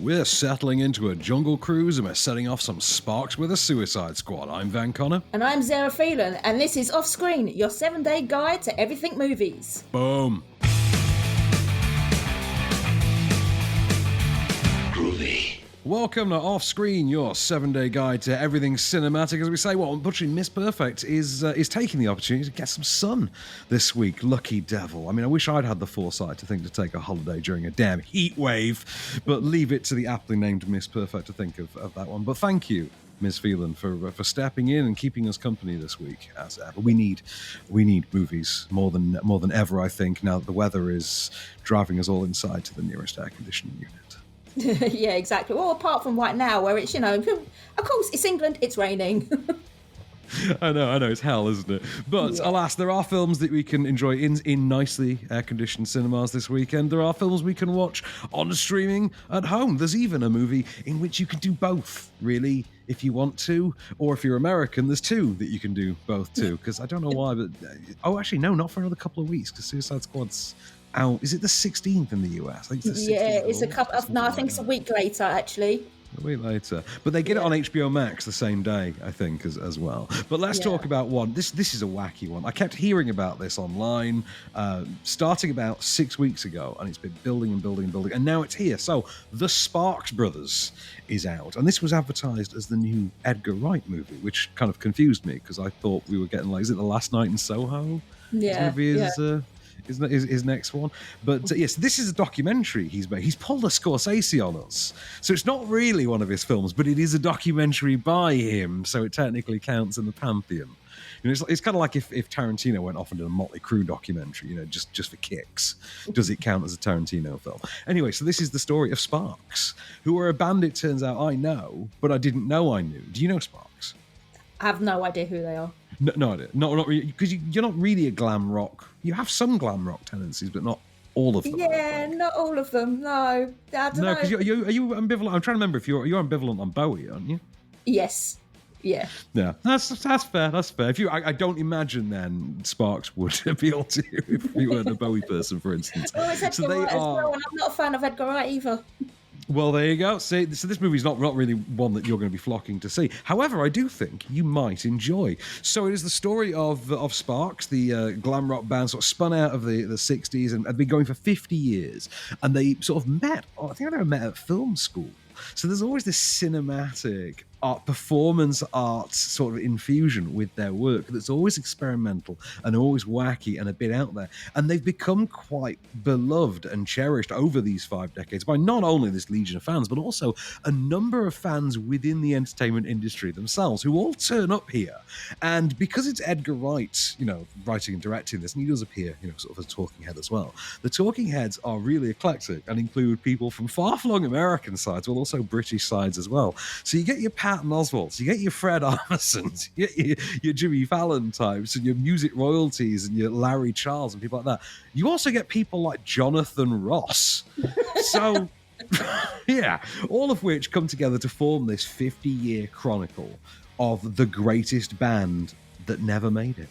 We're settling into a jungle cruise and we're setting off some sparks with a Suicide Squad. I'm Van Connor. And I'm Zehra Phelan, and this is Off Screen, your 7-day guide to everything movies. Boom. Groovy. Welcome to Off Screen, your 7-day guide to everything cinematic. As we say, well, unfortunately, Miss Perfect is taking the opportunity to get some sun this week. Lucky devil. I mean, I wish I'd had the foresight to think to take a holiday during a damn heat wave, but leave it to the aptly named Miss Perfect to think of that one. But thank you, Ms. Phelan, for stepping in and keeping us company this week. As ever, we need movies more than ever. I think now that the weather is driving us all inside to the nearest air conditioning unit. Yeah, exactly. Well, apart from right now, where it's, of course, it's England, it's raining. I know, it's hell, isn't it? But yeah. Alas, there are films that we can enjoy in nicely air-conditioned cinemas this weekend. There are films we can watch on streaming at home. There's even a movie in which you can do both, really, if you want to. Or if you're American, there's two that you can do both too. Because I don't know why, but... Oh, actually, no, not for another couple of weeks, because Suicide Squad's out. Is it the 16th in the US? I think it's the 16th it's a couple of... No, I think it's a week later, actually. A week later. But they get it on HBO Max the same day, I think, as well. But let's talk about one. This is a wacky one. I kept hearing about this online starting about 6 weeks ago, and it's been building, and now it's here. So, The Sparks Brothers is out. And this was advertised as the new Edgar Wright movie, which kind of confused me, because I thought we were getting, is it The Last Night in Soho? Yeah. This movie is... His next one. But yes, this is a documentary he's made. He's pulled a Scorsese on us. So it's not really one of his films, but it is a documentary by him, so it technically counts in the pantheon. It's kind of like if Tarantino went off and did a Motley Crue documentary, just for kicks. Does it count as a Tarantino film? Anyway, so this is the story of Sparks, who are a band, it turns out, I know, but I didn't know I knew. Do you know Sparks? I have no idea who they are. No idea. Not really, because you're not really a glam rock. You have some glam rock tendencies, but not all of them. Yeah, not all of them. No, I don't know. No, because are you ambivalent? I'm trying to remember if you're ambivalent on Bowie, aren't you? Yes. Yeah. Yeah, that's fair. That's fair. I don't imagine then Sparks would appeal to you if you weren't a Bowie person, for instance. Well, it's Edgar Wright as well, and I'm not a fan of Edgar Wright either. Well, there you go. So this movie's not really one that you're going to be flocking to see. However, I do think you might enjoy. So it is the story of Sparks, the glam rock band sort of spun out of the 60s and had been going for 50 years. And they sort of met, I think they met at film school. So there's always this cinematic performance art sort of infusion with their work that's always experimental and always wacky and a bit out there. And they've become quite beloved and cherished over these 5 decades by not only this legion of fans, but also a number of fans within the entertainment industry themselves who all turn up here. And because it's Edgar Wright, writing and directing this, and he does appear, sort of as a talking head as well, the talking heads are really eclectic and include people from far-flung American sides, but also British sides as well. So you get your Patton Oswalts, you get your Fred Armisons, you get your Jimmy Fallon types, and your music royalties, and your Larry Charles, and people like that. You also get people like Jonathan Ross. So, yeah, all of which come together to form this 50-year chronicle of the greatest band that never made it.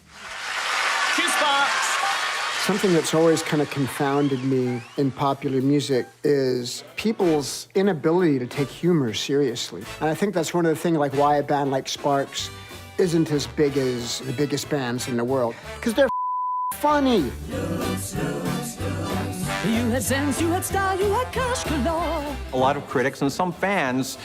Something that's always kind of confounded me in popular music is people's inability to take humor seriously. And I think that's one of the things, like why a band like Sparks isn't as big as the biggest bands in the world. Because they're funny. You had sense, you had style, you had cash galore. A lot of critics and some fans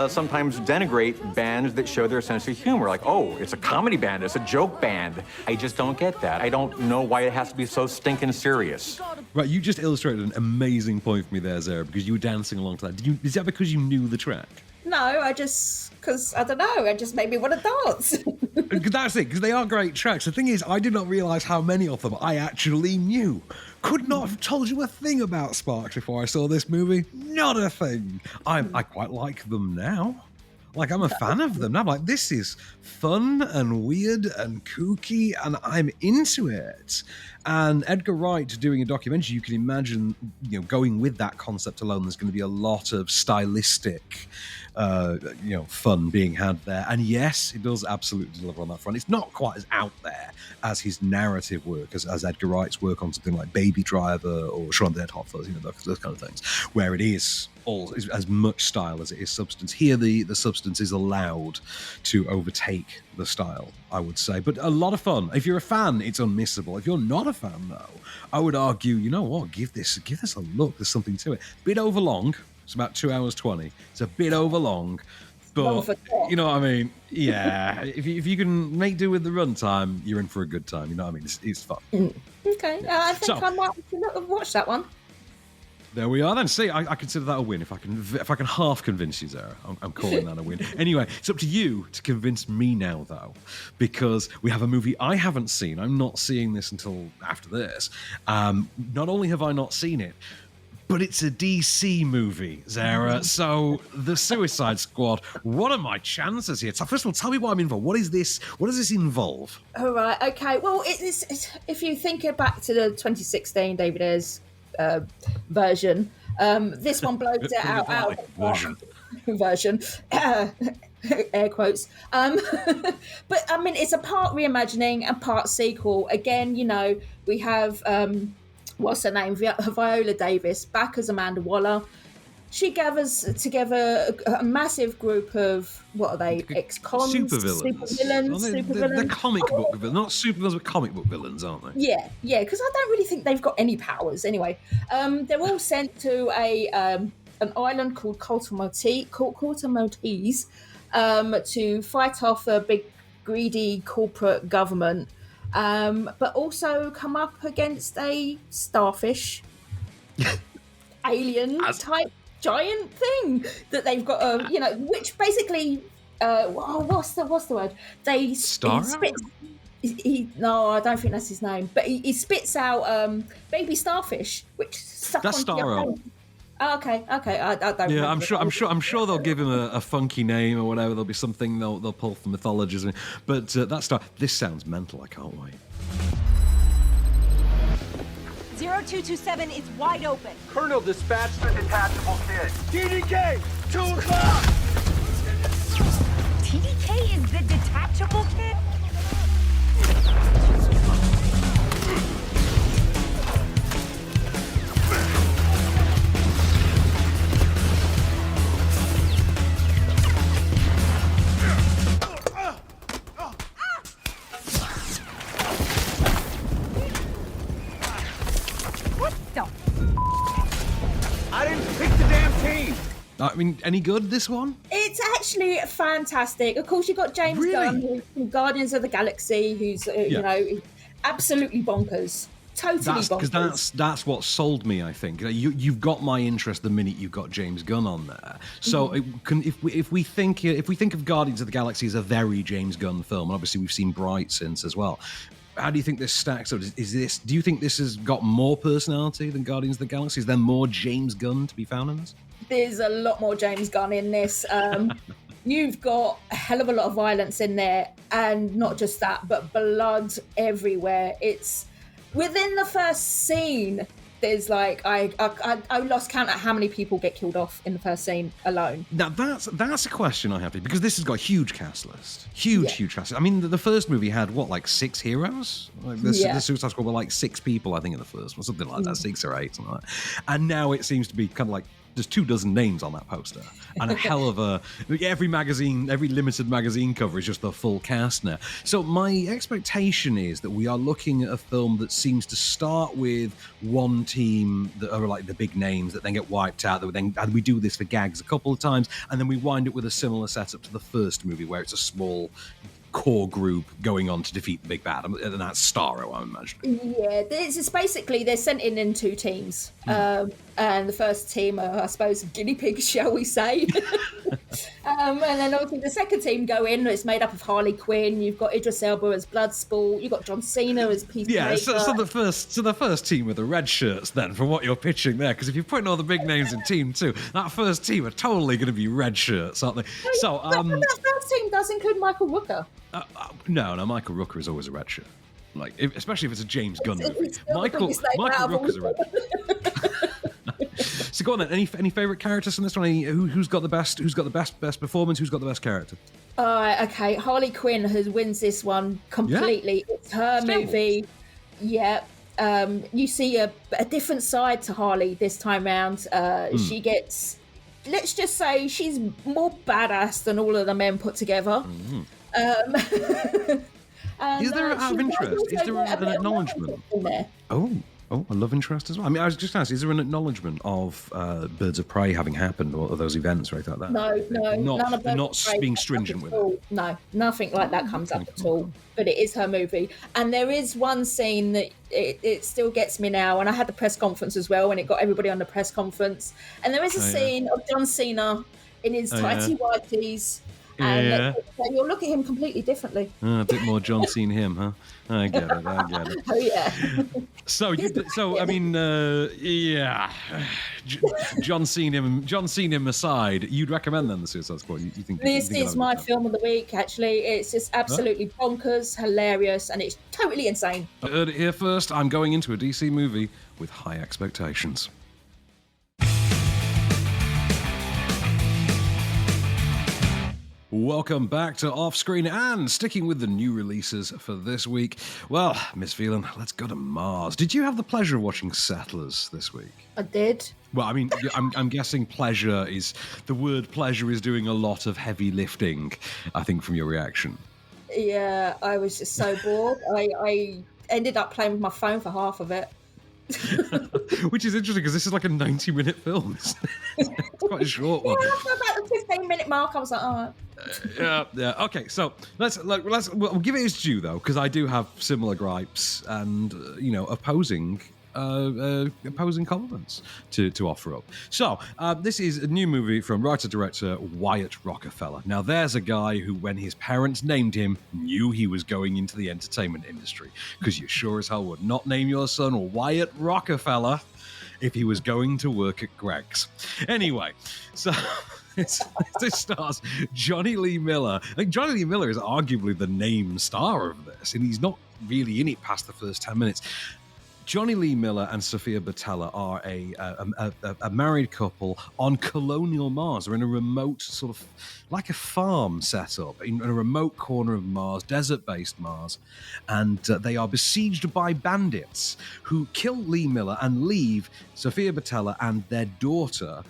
sometimes denigrate bands that show their sense of humor. Like, oh, it's a comedy band, it's a joke band. I just don't get that. I don't know why it has to be so stinking serious. Right, you just illustrated an amazing point for me there, Zehra, because you were dancing along to that. Is that because you knew the track? No, because I don't know, it just made me want to dance. That's it, because they are great tracks. The thing is, I did not realise how many of them I actually knew. Could not have told you a thing about Sparks before I saw this movie. Not a thing. I quite like them now. Like, I'm a fan of them. I'm like, this is fun and weird and kooky, and I'm into it. And Edgar Wright doing a documentary, you can imagine, going with that concept alone, there's going to be a lot of stylistic, fun being had there. And yes, it does absolutely deliver on that front. It's not quite as out there as his narrative work, as Edgar Wright's work on something like Baby Driver or Shaun of the Dead Hot Fuzz, those kind of things, where it is as much style as it is substance. Here, the substance is allowed to overtake the style, I would say. But a lot of fun. If you're a fan, it's unmissable. If you're not a fan, though, I would argue, you know what, give this a look. There's something to it. Bit overlong. It's about 2 hours 20. It's a bit overlong, but you know what I mean? Yeah. if you can make do with the runtime, you're in for a good time. You know what I mean? It's fun. Okay. I think I might watch that one. There we are then. See, I consider that a win. If I can half convince you, Zehra, I'm calling that a win. Anyway, it's up to you to convince me now, though, because we have a movie I haven't seen. I'm not seeing this until after this. Not only have I not seen it, but it's a DC movie, Zehra. So the Suicide Squad. What are my chances here? So first of all, tell me what I'm in for. What is this? What does this involve? All right. Okay. Well, it's if you think back to the 2016 David Ayer's version, this one blows it out version air quotes, but I mean it's a part reimagining and part sequel. Again, we have what's her name, Viola Davis back as Amanda Waller. She gathers together a massive group of, what are they, ex-cons? Supervillains. They're comic book villains. Not supervillains, but comic book villains, aren't they? Yeah, because I don't really think they've got any powers. Anyway, they're all sent to an island called Corto Maltese to fight off a big, greedy corporate government, but also come up against a starfish alien-type giant thing that they've got which basically what's the word, they spits. No, I don't think that's his name, but he spits out baby starfish which suck that's onto your Starro. face. Okay. I don't. Yeah, remember. I'm sure they'll give him a funky name or whatever. There'll be something they'll pull from mythology. But this sounds mental. I can't wait. 0227 is wide open. Colonel, dispatch the detachable kid. TDK, 2 o'clock! TDK is the detachable kid? I didn't pick the damn team! I mean, any good, this one? It's actually fantastic. Of course, you've got James Gunn, who's from Guardians of the Galaxy, who's absolutely bonkers. Totally bonkers. Because that's what sold me, I think. You've got my interest the minute you've got James Gunn on there. So if we think of Guardians of the Galaxy as a very James Gunn film, and obviously we've seen Bright since as well. How do you think this stacks up? Do you think this has got more personality than Guardians of the Galaxy? Is there more James Gunn to be found in this? There's a lot more James Gunn in this. You've got a hell of a lot of violence in there, and not just that, but blood everywhere. It's within the first scene. There's like I lost count at how many people get killed off in the first scene alone. Now that's a question I have to, because this has got a huge cast list, huge cast. I mean, the first movie had what, 6 heroes? The Suicide Squad were 6 people, I think, in the first one, something like that, 6 or 8, something like that. And now it seems to be kind of like there's 24 names on that poster, and a hell of a every limited magazine cover is just the full cast now. So my expectation is that we are looking at a film that seems to start with one team that are like the big names that then get wiped out. And we do this for gags a couple of times, and then we wind up with a similar setup to the first movie, where it's a small core group going on to defeat the big bad, and that's Starro, I'm imagining. Yeah, it's basically they're sent in 2 teams, and the first team are, I suppose, guinea pigs, shall we say? And then obviously the second team go in. It's made up of Harley Quinn. You've got Idris Elba as Bloodsport. You've got John Cena as Peacemaker. Yeah, so the first team with the red shirts, then, from what you're pitching there, because if you're putting all the big names in Team 2, that first team are totally going to be red shirts, aren't they? But that first team does include Michael Rooker. No, Michael Rooker is always a red shirt. Like, especially if it's a James Gunn movie. It's still the biggest name Michael out of Rooker's all. around. So go on then. Any favorite characters in this one? Who's got the best? Who's got the best performance? Who's got the best character? Okay, Harley Quinn wins this one completely. Yeah. It's her movie. Yeah. You see a different side to Harley this time round. She gets, let's just say, she's more badass than all of the men put together. Is there, out of interest, is there an acknowledgement? Oh, a love interest as well. I mean, I was just asking, is there an acknowledgement of Birds of Prey having happened, or those events or anything like that? No, none of they're not being stringent with it. No, nothing like that comes up at all. But it is her movie, and there is one scene that it still gets me now. And I had the press conference as well, and it got everybody on the press conference. And there is a scene of John Cena in his tighty whities. And you'll look at him completely differently. A bit more John Cena him, huh? I get it. Oh yeah. So I mean, John Cena aside, you'd recommend then the Suicide Squad? You think this is my film of the week? Actually, it's just absolutely bonkers, hilarious, and it's totally insane. I heard it here first. I'm going into a DC movie with high expectations. Welcome back to Off Screen, and sticking with the new releases for this week. Well, Miss Phelan, let's go to Mars. Did you have the pleasure of watching Settlers this week? I did. Well, I mean, I'm guessing the word pleasure is doing a lot of heavy lifting, I think, from your reaction. Yeah, I was just so bored. I ended up playing with my phone for half of it. Which is interesting because this is like a 90-minute film. It's quite a short one. Yeah, after about the 15-minute mark, I was like, all right. Yeah. Okay, so we'll give it its due though, because I do have similar gripes and opposing compliments to offer up. So this is a new movie from writer-director Wyatt Rockefeller. Now there's a guy who, when his parents named him, knew he was going into the entertainment industry, because you sure as hell would not name your son Wyatt Rockefeller if he was going to work at Greg's. Anyway, so this stars Johnny Lee Miller. I think Johnny Lee Miller is arguably the name star of this, and he's not really in it past the first 10 minutes. Johnny Lee Miller and Sophia Boutella are a married couple on colonial Mars. They're in a remote sort of, like a farm setup in a remote corner of Mars, desert-based Mars, and they are besieged by bandits who kill Lee Miller and leave Sophia Boutella and their daughter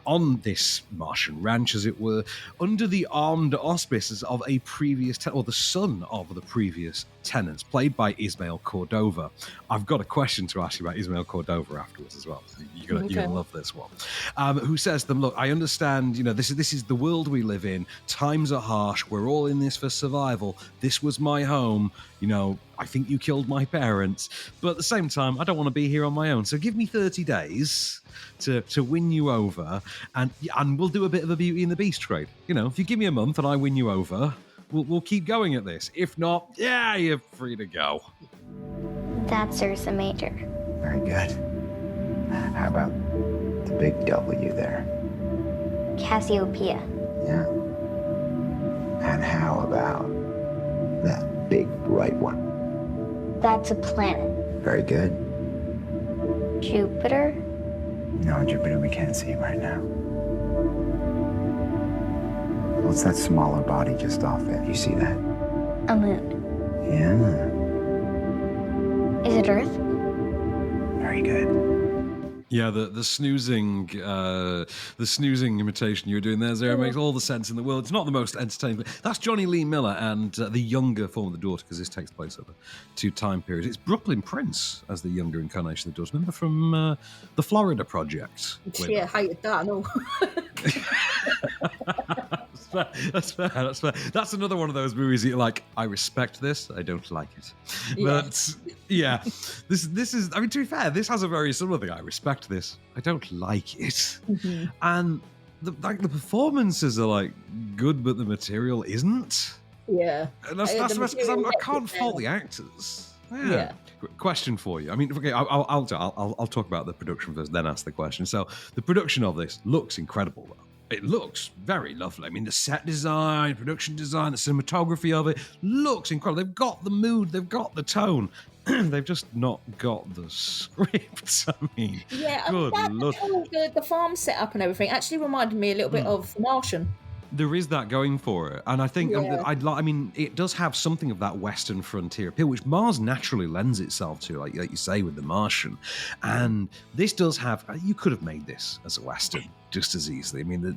on this Martian ranch, as it were, under the armed auspices of a previous or the son of the previous tenants, played by Ismael Cordova. I've got a question to ask you about Ismael Cordova afterwards as well. You're gonna love this one. Who says to them, look, I understand, this is the world we live in. Times are harsh. We're all in this for survival. This was my home. I think you killed my parents. But at the same time, I don't want to be here on my own. So give me 30 days to win you over, and we'll do a bit of a Beauty and the Beast trade. If you give me a month and I win you over, we'll keep going at this. If not, you're free to go. That's Ursa Major. Very good. How about the big W there? Cassiopeia. Yeah. And how about that big bright one? That's a planet. Very good. Jupiter? No, Jupiter we can't see right now. What's that smaller body just off it? You see that? A moon. Yeah. Is it Earth? Very good. Yeah, the snoozing imitation you were doing there, Zehra, makes all the sense in the world. It's not the most entertaining, but that's Johnny Lee Miller and the younger form of the daughter, because this takes place over 2 time periods. It's Brooklyn Prince as the younger incarnation of the daughter. Remember from the Florida Project? Yeah, hated that, no. That's fair. That's another one of those movies that you're like, I respect this, I don't like it. But yeah, this is, I mean, to be fair, this has a very similar thing. I respect this, I don't like it. Mm-hmm. And the performances are like good, but the material isn't. Yeah. And that's the best, because I can't fault the actors. Yeah. Question for you. I mean, okay, I'll talk about the production first, then ask the question. So the production of this looks incredible, though. It looks very lovely. I mean, the set design, production design, the cinematography of it looks incredible. They've got the mood, they've got the tone. They've just not got the script. I mean, Yeah, good lord. the farm setup and everything actually reminded me a little bit of The Martian. There is that going for it, and I think I mean it does have something of that Western frontier appeal, which Mars naturally lends itself to, like you say with The Martian. And this does have. You could have made this as a Western just as easily. I mean,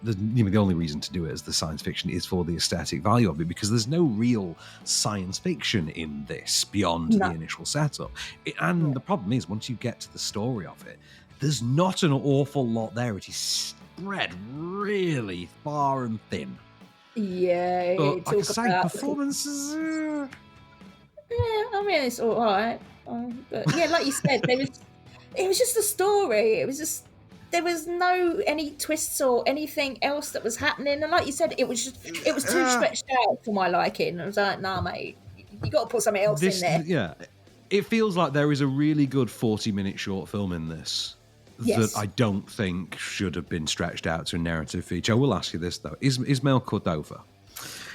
the only reason to do it as the science fiction is for the aesthetic value of it, because there's no real science fiction in this beyond the initial setup. And the problem is, once you get to the story of it, there's not an awful lot there. It is spread really far and thin. Yeah, but like I say, performances. Yeah, I mean it's all right. But yeah, like you said, it was just a story. It was just there was any twists or anything else that was happening. And like you said, it was too stretched out for my liking. I was like, nah, mate, you got to put something else in there. Yeah, it feels like there is a really good 40-minute short film in this. That I don't think should have been stretched out to a narrative feature. I will ask you this though: Ismail Cordova,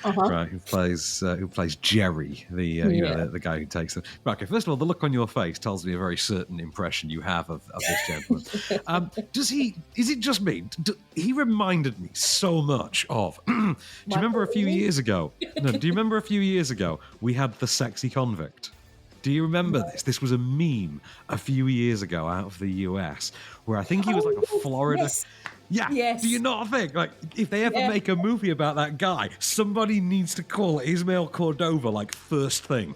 right, who plays Jerry, the guy who takes them. Right, okay, first of all, the look on your face tells me a very certain impression you have of this gentleman. Is it just me? He reminded me so much of. Do you remember a few years ago? No, do you remember a few years ago we had The Sexy Convict? Do you remember this? This was a meme a few years ago out of the US, where I think he was like a Florida. Yes. Yeah. Yes. Do you not think, like, if they ever make a movie about that guy, somebody needs to call Ismail Cordova like first thing?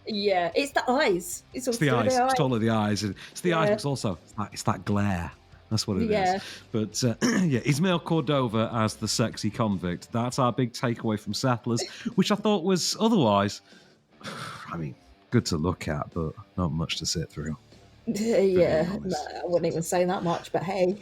Yeah, it's the eyes. It's the eyes. It's totally the eyes. It's the eyes, but it's also it's that glare. That's what it is. But Ismail Cordova as the sexy convict. That's our big takeaway from Settlers, which I thought was otherwise, I mean, good to look at, but not much to sit through. Yeah, no, I wouldn't even say that much, but hey.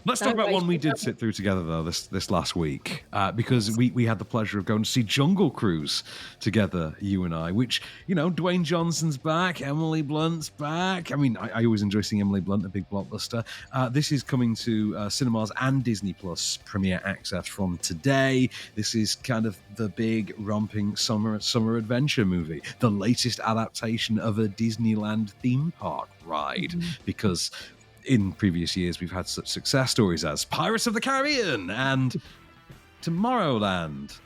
Let's talk about one we did sit through together, though, this last week, because we had the pleasure of going to see Jungle Cruise together, you and I, which, Dwayne Johnson's back, Emily Blunt's back. I mean, I always enjoy seeing Emily Blunt, a big blockbuster. This is coming to cinemas and Disney Plus premiere access from today. This is kind of the big romping summer adventure movie, the latest adaptation of a Disneyland theme park ride, because in previous years, we've had such success stories as Pirates of the Caribbean and Tomorrowland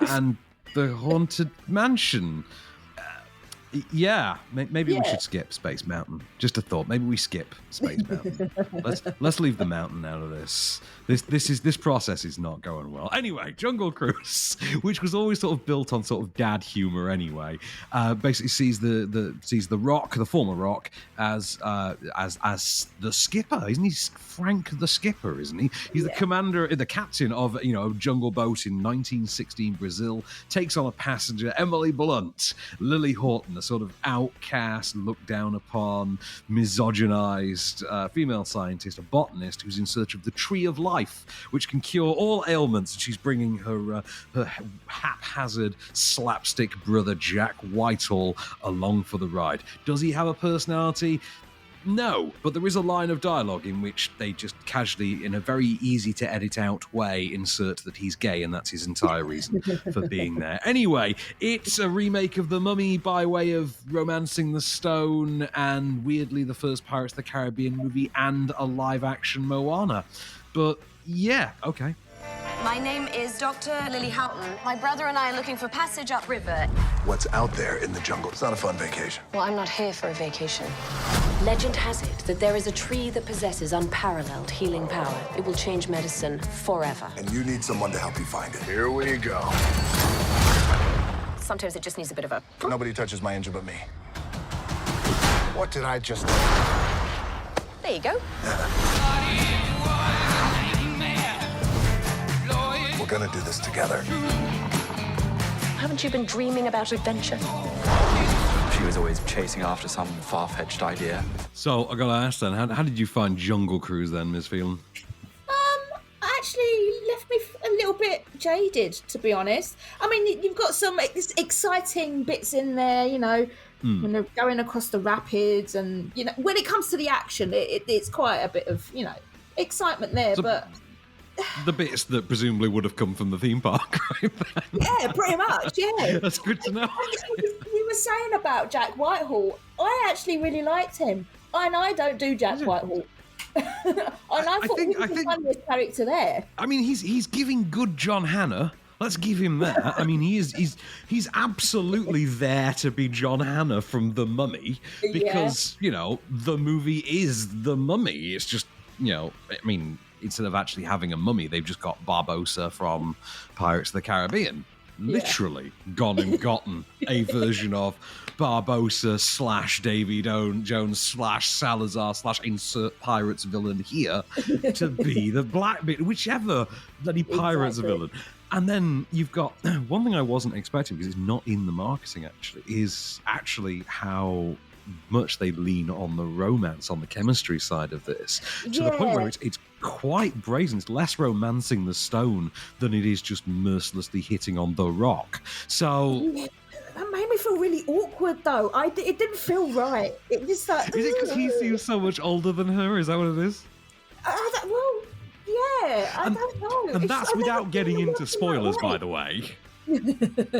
and The Haunted Mansion. Maybe we should skip Space Mountain. Just a thought. Maybe we skip Space Mountain. Let's leave the mountain out of this. This process is not going well. Anyway, Jungle Cruise, which was always sort of built on sort of dad humor anyway, basically sees the Rock, the former Rock, as the skipper. Isn't he Frank the Skipper? Isn't he? He's the commander, the captain of a jungle boat in 1916 Brazil. Takes on a passenger, Emily Blunt, Lily Horton, a sort of outcast, looked down upon, misogynized female scientist, a botanist who's in search of the Tree of Life, which can cure all ailments. And she's bringing her haphazard slapstick brother Jack Whitehall along for the ride. Does he have a personality? No, but there is a line of dialogue in which they just casually, in a very easy to edit out way, insert that he's gay, and that's his entire reason for being there. Anyway, it's a remake of The Mummy by way of Romancing the Stone and weirdly the first Pirates of the Caribbean movie and a live-action Moana. But yeah, okay. My name is Dr. Lily Houghton. My brother and I are looking for passage upriver. What's out there in the jungle? It's not a fun vacation. Well, I'm not here for a vacation. Legend has it that there is a tree that possesses unparalleled healing power. It will change medicine forever. And you need someone to help you find it. Here we go. Sometimes it just needs a bit of a... Nobody touches my engine but me. What did I just... There you go. We're gonna do this together. Haven't you been dreaming about adventure? She was always chasing after some far-fetched idea. So I gotta ask then, how did you find Jungle Cruise then, Ms. Phelan? Actually left me a little bit jaded, to be honest. I mean, you've got some exciting bits in there, when they're going across the rapids, and when it comes to the action, it's quite a bit of excitement there. But the bits that presumably would have come from the theme park, right? Yeah, pretty much. Yeah, that's good to know. You were saying about Jack Whitehall. I actually really liked him, and I don't do Jack Whitehall. And I thought he was the funniest character there. I mean, he's giving good John Hannah. Let's give him that. I mean, he's absolutely there to be John Hannah from The Mummy because, the movie is The Mummy. It's just, I mean, instead of actually having a mummy, they've just got Barbossa from Pirates of the Caribbean. Literally gone and gotten a version of Barbossa / Davy Jones / Salazar / insert Pirates villain here to be the black bit, whichever bloody Pirates villain. And then you've got one thing I wasn't expecting, because it's not in the marketing is how much they lean on the romance, on the chemistry side of this, to the point where it's quite brazen. It's less romancing the stone than it is just mercilessly hitting on the rock. So that made me feel really awkward, though. It didn't feel right. It just like, is it because he seems so much older than her? Is that what it is? Well, yeah, I don't know. And that's without getting into spoilers, by the way.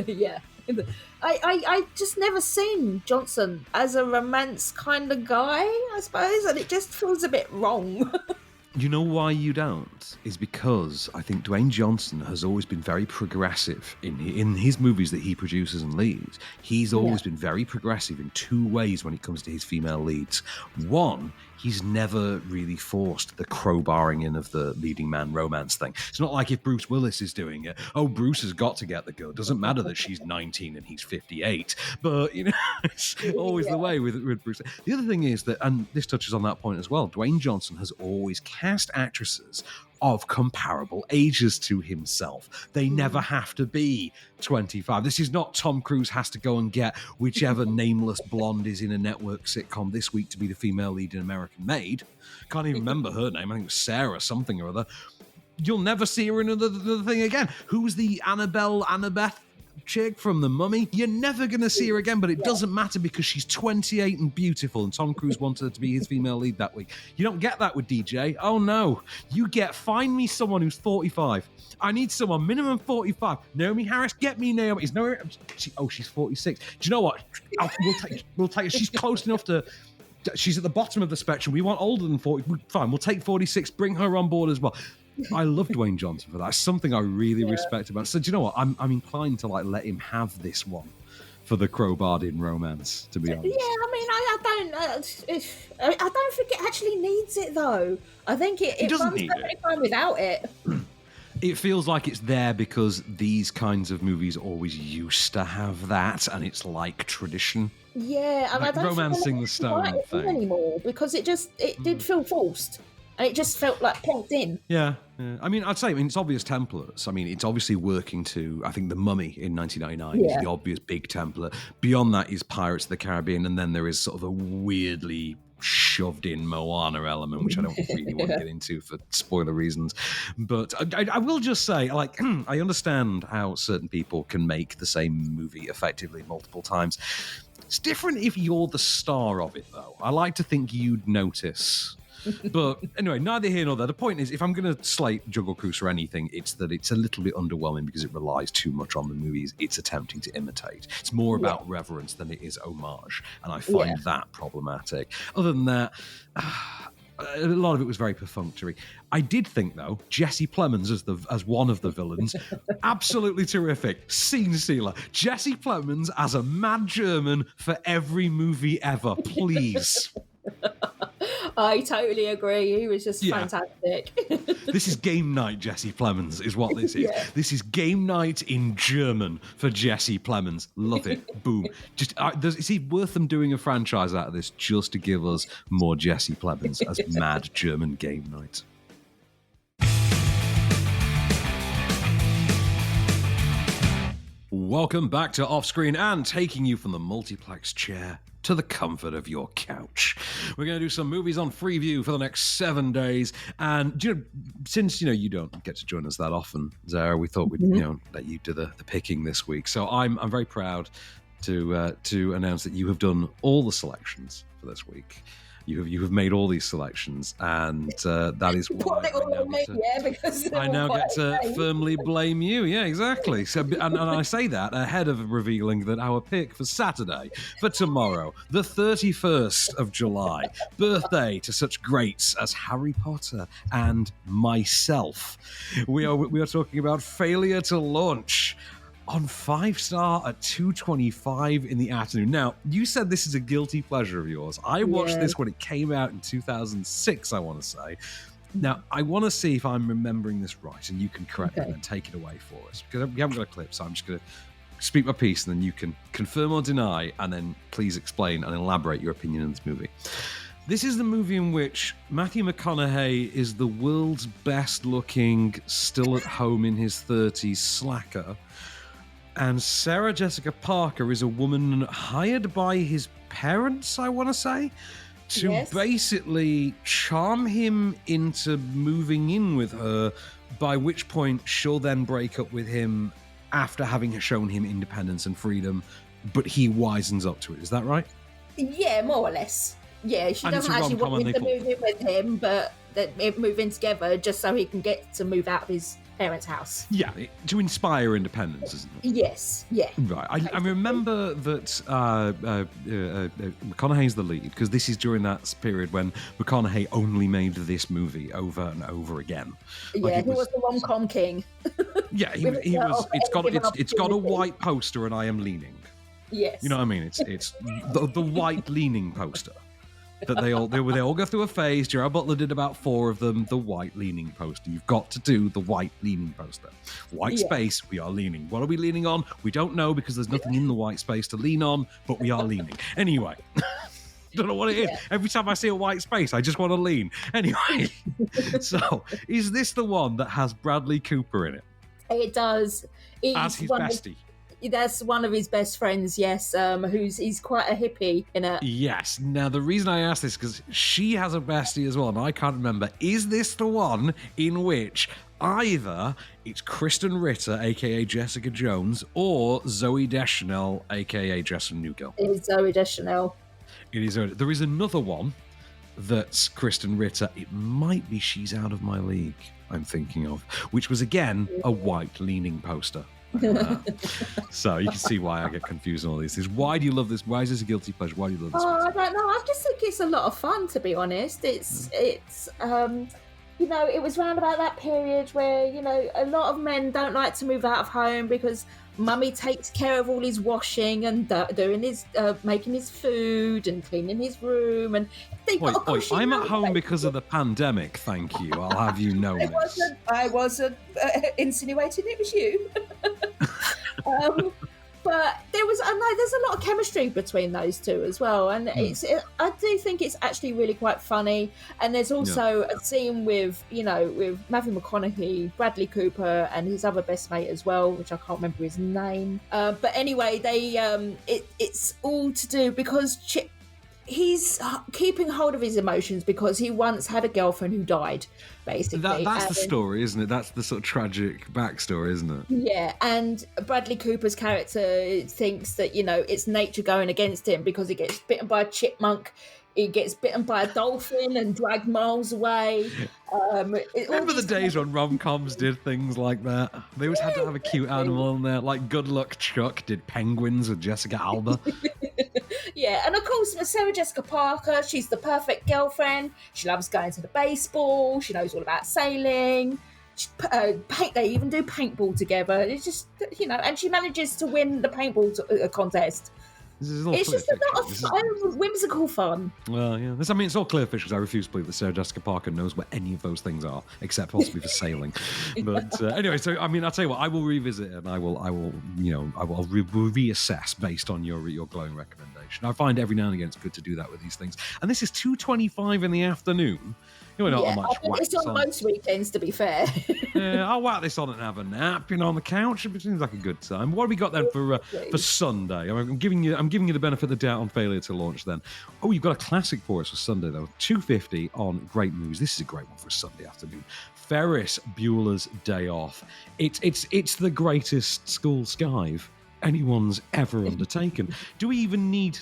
Yeah. I just never seen Johnson as a romance kind of guy, I suppose, and it just feels a bit wrong. You know why you don't? Is because I think Dwayne Johnson has always been very progressive in his movies that he produces and leads. He's always been very progressive in two ways when it comes to his female leads. One, he's never really forced the crowbarring in of the leading man romance thing. It's not like if Bruce Willis is doing it. Oh, Bruce has got to get the girl. Doesn't matter that she's 19 and he's 58. But, it's always the way with Bruce. The other thing is that, and this touches on that point as well, Dwayne Johnson has always cast actresses of comparable ages to himself. They never have to be 25. This is not Tom Cruise has to go and get whichever nameless blonde is in a network sitcom this week to be the female lead in American Made. Can't even remember her name. I think it was Sarah something or other. You'll never see her in another thing again. Who's the Annabeth chick from The Mummy? You're never going to see her again, but it doesn't matter because she's 28 and beautiful, and Tom Cruise wanted her to be his female lead that week. You don't get that with DJ. Oh no. You find me someone who's 45. I need someone minimum 45. Naomi Harris, get me Naomi. Is Naomi? She's 46. Do you know what? We'll take her. She's close enough to. She's at the bottom of the spectrum. We want older than 40. Fine, we'll take 46. Bring her on board as well. I love Dwayne Johnson for that. It's something I really respect about it. So do you know what? I'm inclined to let him have this one for the crowbarred in romance, to be honest. Yeah, I mean, I don't think it actually needs it, though. I think it doesn't need it. Fine without it. It feels like it's there because these kinds of movies always used to have that, and it's like tradition. Yeah, and I don't romancing the stone thing anymore, because it did feel forced. And it just felt like plugged in. Yeah. I mean, I'd say, it's obvious templates. I mean, it's obviously working to, I think, The Mummy in 1999 is the obvious big template. Beyond that is Pirates of the Caribbean, and then there is sort of a weirdly shoved in Moana element, which I don't really want to get into for spoiler reasons. But I will just say, I understand how certain people can make the same movie effectively multiple times. It's different if you're the star of it, though. I like to think you'd notice. But anyway, neither here nor there. The point is, if I'm going to slate Jungle Cruise for anything, it's that it's a little bit underwhelming because it relies too much on the movies it's attempting to imitate. It's more about reverence than it is homage, and I find that problematic. Other than that, a lot of it was very perfunctory. I did think, though, Jesse Plemons as one of the villains, absolutely terrific. Scene stealer. Jesse Plemons as a mad German for every movie ever, please. I totally agree. He was just fantastic. This is game night, Jesse Plemons, is what this is. This is game night in German for Jesse Plemons. Love it. Boom. Just is it worth them doing a franchise out of this just to give us more Jesse Plemons as mad German game night? Welcome back to Offscreen, and taking you from the multiplex chair to the comfort of your couch. We're going to do some movies on Freeview for the next 7 days. And since you don't get to join us that often, Zehra, we thought we'd let you do the picking this week. So I'm very proud to announce that you have done all the selections for this week. You have made all these selections, and that is why I now get to firmly blame you. Yeah, exactly. So, and I say that ahead of revealing that our pick for Saturday, for tomorrow, the 31st of July, birthday to such greats as Harry Potter and myself. We are talking about Failure to Launch on 5-star at 2:25 in the afternoon. Now, you said this is a guilty pleasure of yours. I watched this when it came out in 2006, I want to say. Now, I want to see if I'm remembering this right, and you can correct me and take it away for us. Because we haven't got a clip, so I'm just going to speak my piece, and then you can confirm or deny, and then please explain and elaborate your opinion on this movie. This is the movie in which Matthew McConaughey is the world's best-looking, still at home in his 30s slacker, and Sarah Jessica Parker is a woman hired by his parents, I want to say, to basically charm him into moving in with her, by which point she'll then break up with him after having shown him independence and freedom, but he wisens up to it. Is that right? Yeah, more or less. Yeah, she doesn't actually want him to move in with him, but they move in together just so he can get to move out of his parents' house. Yeah, to inspire independence, isn't it? Yes, yeah. Right. I remember that McConaughey's the lead, because this is during that period when McConaughey only made this movie over and over again. Yeah, he was the rom-com king. Yeah, he was. It's got a white poster, and I am leaning. Yes. You know what I mean? It's the white leaning poster. That they all go through a phase. Gerard Butler did about 4 of them. The white leaning poster. You've got to do the white leaning poster. White space. We are leaning. What are we leaning on? We don't know, because there's nothing in the white space to lean on. But we are leaning anyway. Don't know what it is. Every time I see a white space, I just want to lean. Anyway, so is this the one that has Bradley Cooper in it? It does. As his bestie. That's one of his best friends, yes, he's quite a hippie in it. Yes. Now, the reason I ask this is because she has a bestie as well, and I can't remember. Is this the one in which either it's Kristen Ritter, a.k.a. Jessica Jones, or Zooey Deschanel, a.k.a. Jessamine Newgill? It's Zooey Deschanel. It is. There is another one that's Kristen Ritter. It might be She's Out of My League, I'm thinking of, which was, again, a white-leaning poster. So you can see why I get confused on all these things. Why do you love this? Why is this a guilty pleasure? Why do you love this? I don't know. I just think it's a lot of fun, to be honest. It's you know, it was round about that period where, you know, a lot of men don't like to move out of home because mummy takes care of all his washing and doing his making his food and cleaning his room, and I'm at home because of the pandemic, thank you. I'll have you know. I wasn't insinuating it was you. But there's a lot of chemistry between those two as well, and I do think it's actually really quite funny. And there's also a scene with Matthew McConaughey, Bradley Cooper, and his other best mate as well, which I can't remember his name. But anyway, it's all to do because he's keeping hold of his emotions because he once had a girlfriend who died, basically. That's the story, isn't it? That's the sort of tragic backstory, isn't it? Yeah, and Bradley Cooper's character thinks that, it's nature going against him because he gets bitten by a chipmunk, he gets bitten by a dolphin and dragged miles away. Remember the days when rom-coms did things like that? They always had to have a cute animal in there, like Good Luck Chuck did Penguins with Jessica Alba. Yeah, and of course, Sarah Jessica Parker, she's the perfect girlfriend. She loves going to the baseball. She knows all about sailing. They even do paintball together. It's just, and she manages to win the paintball contest. It's just a lot of fun, whimsical fun. Well, yeah. It's all clear fish because I refuse to believe that Sarah Jessica Parker knows what any of those things are, except possibly for sailing. But anyway, so I'll tell you what, I will revisit it and I will reassess based on your glowing recommendation. I find every now and again it's good to do that with these things. And this is 2:25 in the afternoon. It's on most weekends, to be fair. Yeah, I'll whack this on and have a nap, on the couch. It seems like a good time. What have we got then for Sunday? I'm giving you the benefit of the doubt on Failure to Launch then. Oh, you've got a classic for us for Sunday though. 2:50 on Great Movies. This is a great one for a Sunday afternoon. Ferris Bueller's Day Off. It's the greatest school skive anyone's ever undertaken. Don't we even need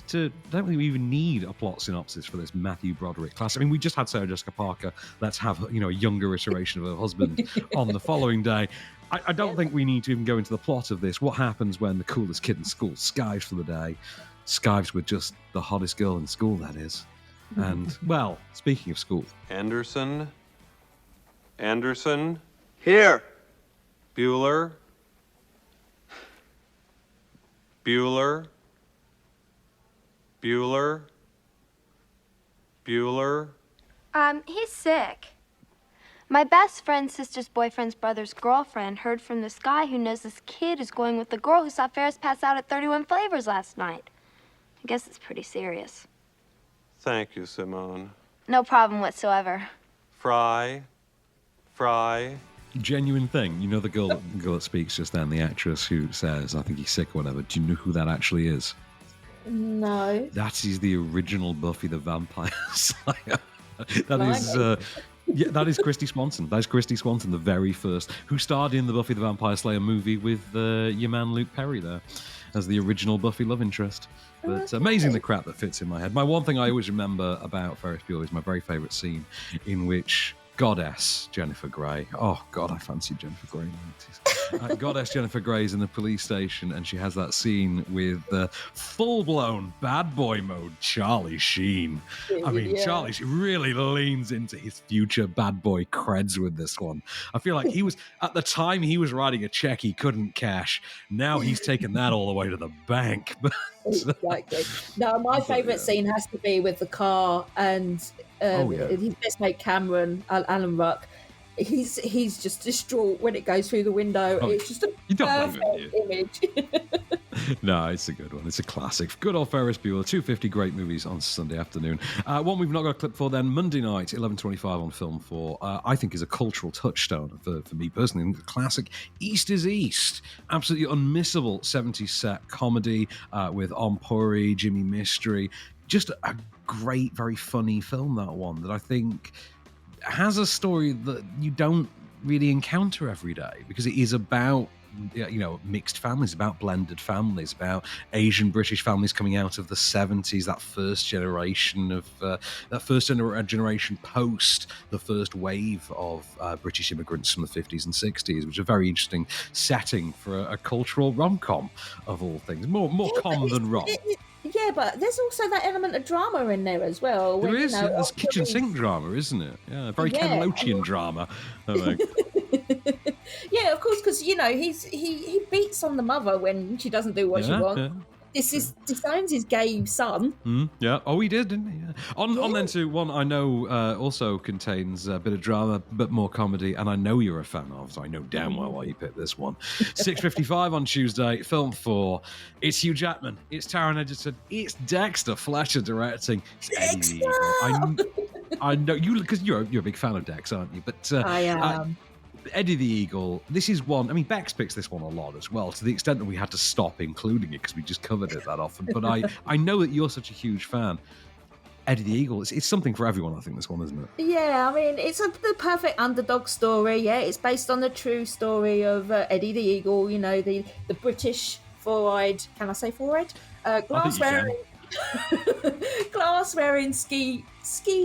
a plot synopsis for this Matthew Broderick class? I mean, we just had Sarah Jessica Parker. Let's have, a younger iteration of her husband on the following day. I don't think we need to even go into the plot of this. What happens when the coolest kid in school skives for the day? Skives with just the hottest girl in school, that is. And, well, speaking of school. Anderson. Here. Bueller. He's sick. My best friend's sister's boyfriend's brother's girlfriend heard from this guy who knows this kid is going with the girl who saw Ferris pass out at 31 Flavors last night. I guess it's pretty serious. Thank you, Simone. No problem whatsoever. Fry. Genuine thing. You know the girl that speaks just then, the actress who says, I think he's sick or whatever. Do you know who that actually is? No. That is the original Buffy the Vampire Slayer. That is Christy Swanson. That is Christy Swanson, the very first, who starred in the Buffy the Vampire Slayer movie with your man Luke Perry there as the original Buffy love interest. But amazing the crap that fits in my head. My one thing I always remember about Ferris Bueller is my very favourite scene in which Goddess Jennifer Grey. Oh, God, I fancy Jennifer Grey. Goddess Jennifer Grey's in the police station, and she has that scene with full-blown bad boy mode Charlie Sheen. I mean, Charlie really leans into his future bad boy creds with this one. I feel like he was, at the time, he was writing a check he couldn't cash. Now he's taken that all the way to the bank. Exactly. No, my favourite scene has to be with the car and his best mate Cameron, Alan Ruck. He's just distraught when it goes through the window. It's just a perfect image. No, it's a good one. It's a classic. Good old Ferris Bueller. 250 great movies on Sunday afternoon. One we've not got a clip for then, Monday night, 11:25 on Film 4, I think is a cultural touchstone for me personally. The classic East is East. Absolutely unmissable 70s set comedy with Om Puri, Jimmy Mystery. Just a great, very funny film, that one, that I think has a story that you don't really encounter every day, because it is about mixed families, about blended families, about Asian British families coming out of the 70s, that first generation post the first wave of British immigrants from the 50s and 60s, which is a very interesting setting for a cultural rom-com of all things. More com than rom. Yeah, but there's also that element of drama in there as well. There is. There's kitchen sink drama, isn't it? Yeah, very Ken Loachian drama. Yeah, of course, because he beats on the mother when she doesn't do what she wants. Yeah. This disowns his gay son. Oh, he did, didn't he? Yeah. On then to one I know also contains a bit of drama, but more comedy, and I know you're a fan of, so I know damn well why you picked this one. 6:55 on Tuesday, Film 4. It's Hugh Jackman, it's Taron Egerton, it's Dexter Fletcher directing. It's Eddie the Eagle. I know you, because you're a big fan of Dex, aren't you? But I am. Eddie the Eagle, this is one, I mean, Bex picks this one a lot as well, to the extent that we had to stop including it because we just covered it that often. But I know that you're such a huge fan. Eddie the Eagle, it's something for everyone, I think, this one, isn't it? Yeah, I mean, it's the perfect underdog story. Yeah, it's based on the true story of Eddie the Eagle, the British four-eyed, can I say four-eyed? Glass-wearing ski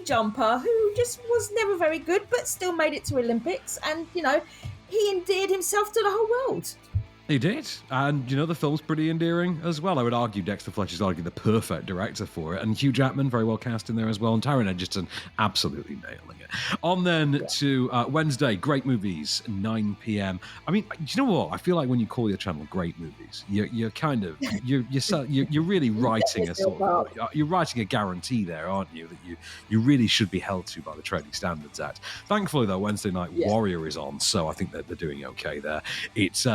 jumper who just was never very good but still made it to Olympics, and he endeared himself to the whole world. He did, and the film's pretty endearing as well. I would argue Dexter Fletcher's the perfect director for it, and Hugh Jackman very well cast in there as well, and Taron Egerton absolutely nailing it. On then to Wednesday, Great Movies, 9 p.m. I mean, do you know what? I feel like when you call your channel Great Movies, you're kind of you're really writing you're writing a guarantee there, aren't you? That you really should be held to by the Trading Standards Act. Thankfully, though, Wednesday Night Warrior is on, so I think that they're doing okay there. It's